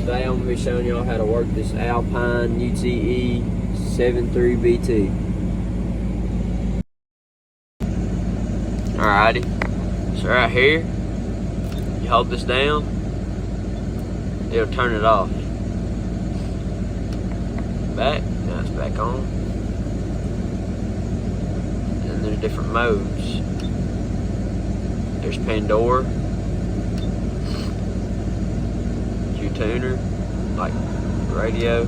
Today I'm going to be showing y'all how to work this ALPINE UTE-73BT. Alrighty, so right here, you hold this down, it'll turn it off. Back, now it's back on. And there's different modes. There's Pandora, tuner, like radio,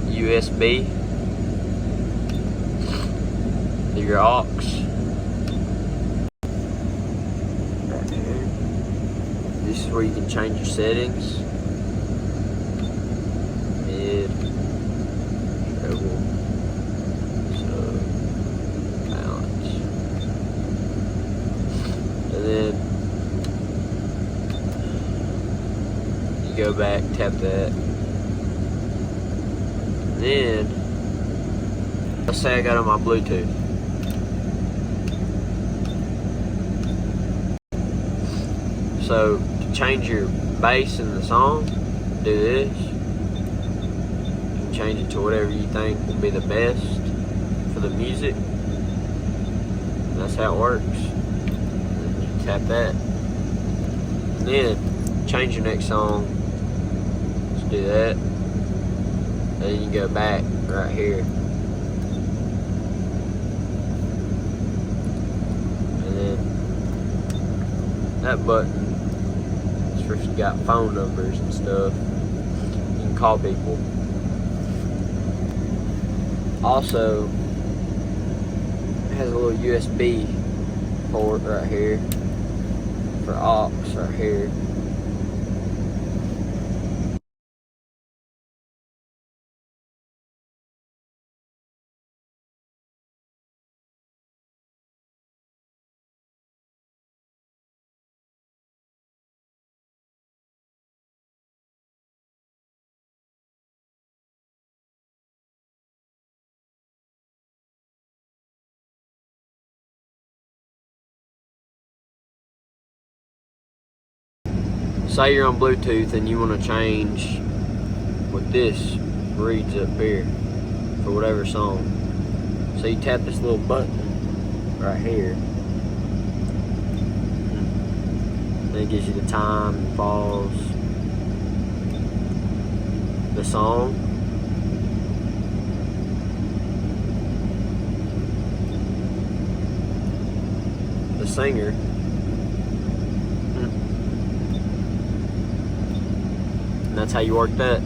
USB, your aux, right here. This is where you can change your settings, mid, treble, sub, balance, and then go back, tap that. Then, let's say I got on my Bluetooth. So, to change your bass in the song, do this. You can change it to whatever you think will be the best for the music. And that's how it works. And you tap that. And then, change your next song. Do that, then you can go back right here, and then that button is for if you got phone numbers and stuff, you can call people. Also, it has a little USB port right here for aux right here. Say you're on Bluetooth and you want to change what this reads up here for whatever song. So you tap this little button right here. Then it gives you the time and pause, the song, the singer, and that's how you work that.